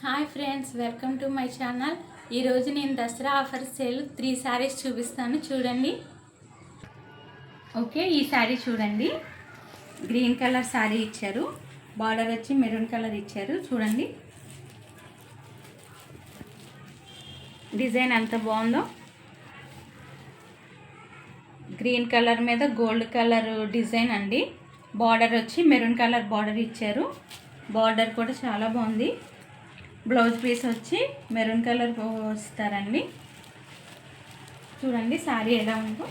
Hi friends, welcome to my channel. ఈరోజు నేను Dasara offer sale 3 saris చూపిస్తాను, చూడండి. ఓకే, ఈ శారీ చూడండి. గ్రీన్ కలర్ శారీ ఇచ్చారు, బార్డర్ వచ్చి మెరూన్ కలర్ ఇచ్చారు. చూడండి డిజైన్ ఎంత బాగుందో. గ్రీన్ కలర్ మీద గోల్డ్ కలర్ డిజైన్ అండి. బార్డర్ వచ్చి మెరూన్ కలర్ బార్డర్ ఇచ్చారు. బార్డర్ కూడా చాలా బాగుంది. బ్లౌజ్ పీస్ వచ్చి మెరూన్ కలర్ వస్తారండి. చూడండి శారీ ఎలా ఉందో.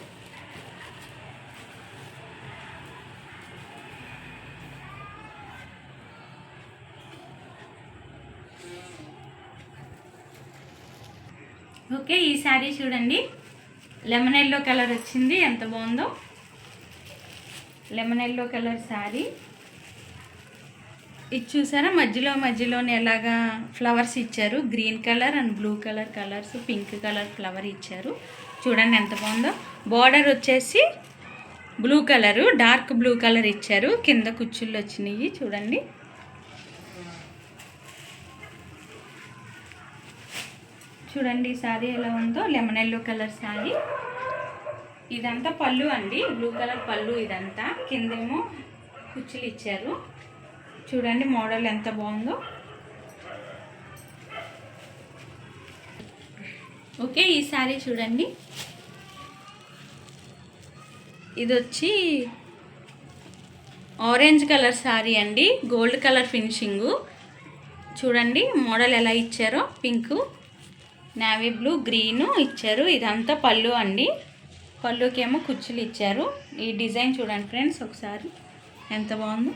ఓకే, ఈ శారీ చూడండి. లెమన్ ఎల్లో కలర్ వచ్చింది, ఎంత బాగుందో. Lemon yellow colour sari. ఇది చూసారా, మధ్యలోనే ఎలాగా ఫ్లవర్స్ ఇచ్చారు. Green colour and blue colour colours, pink colour flower ఇచ్చారు. చూడండి ఎంత బాగుందో. బార్డర్ వచ్చేసి blue colour, dark blue colour ఇచ్చారు. కింద కుచ్చుళ్ళు వచ్చినాయి చూడండి. చూడండి శారీ ఎలా ఉందో. Lemon yellow colour sari. ఇదంతా పళ్ళు అండి, బ్లూ కలర్ పళ్ళు. ఇదంతా కిందేమో కుచ్చులు ఇచ్చారు. చూడండి మోడల్ ఎంత బాగుందో. ఓకే, ఈ శారీ చూడండి. ఇది వచ్చి ఆరెంజ్ కలర్ శారీ అండి, గోల్డ్ కలర్ ఫినిషింగు. చూడండి మోడల్ ఎలా ఇచ్చారో. పింక్, నేవీ బ్లూ, గ్రీను ఇచ్చారు. ఇదంతా పళ్ళు అండి. పళ్ళుకేమో కుచ్చులు ఇచ్చారు. ఈ డిజైన్ చూడండి ఫ్రెండ్స్ ఒకసారి ఎంత బాగుందో.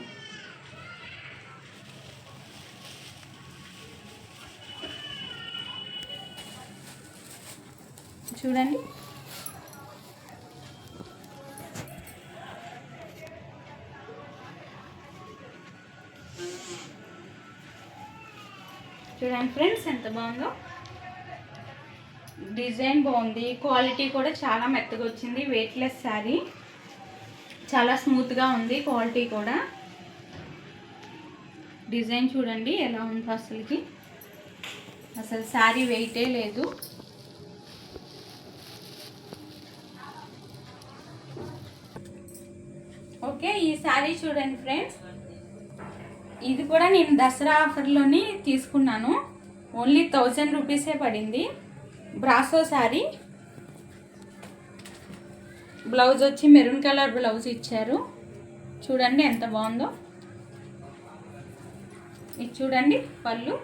చూడండి చూడండి ఫ్రెండ్స్ ఎంత బాగుందో. డిజైన్ బాగుంది, క్వాలిటీ కూడా చాలా మెత్తగా వచ్చింది. వెయిట్లెస్ శారీ, చాలా స్మూత్గా ఉంది. క్వాలిటీ కూడా. డిజైన్ చూడండి ఎలా ఉందో. అసలు శారీ వెయిటే లేదు. ఓకే, ఈ శారీ చూడండి ఫ్రెండ్స్. ఇది కూడా నేను దసరా ఆఫర్లోని తీసుకున్నాను. ఓన్లీ 1000 రూపీసే పడింది. బ్రాసో శారీ. బ్లౌజ్ వచ్చి మెరూన్ కలర్ బ్లౌజ్ ఇచ్చారు. చూడండి ఎంత బాగుందో. ఇది చూడండి పళ్ళు.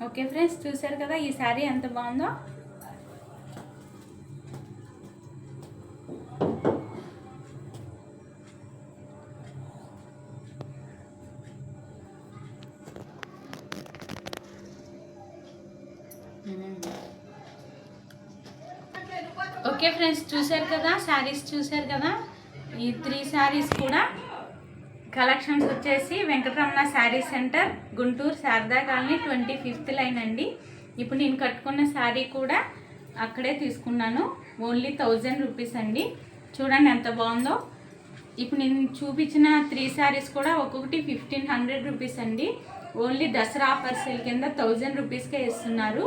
ఓకే ఫ్రెండ్స్, చూసారు కదా ఈ శారీ ఎంత బాగుందో. ఓకే ఫ్రెండ్స్, చూసారు కదా శారీస్, చూసారు కదా. ఈ 3 శారీస్ కూడా కలెక్షన్స్ వచ్చేసి Venkataramana sari centre, Guntur, Sharada colony, 25th line అండి. ఇప్పుడు నేను కట్టుకున్న శారీ కూడా అక్కడే తీసుకున్నాను. ఓన్లీ 1000 రూపీస్ అండి. చూడండి ఎంత బాగుందో. ఇప్పుడు నేను చూపించిన 3 శారీస్ కూడా ఒక్కొక్కటి 1500 రూపీస్ అండి. ఓన్లీ దసరా ఆఫర్ సేల్ కింద 1000 రూపీస్కే ఇస్తున్నారు.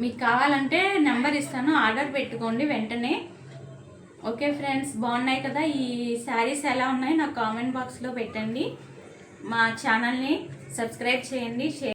మీకు కావాలంటే నెంబర్ ఇస్తాను, ఆర్డర్ పెట్టుకోండి వెంటనే. ఓకే ఫ్రెండ్స్, బాగున్నాయి కదా. ఈ శారీస్ ఎలా ఉన్నాయి నాకు కామెంట్ బాక్స్లో పెట్టండి. మా ఛానల్ని సబ్స్క్రైబ్ చేయండి, షేర్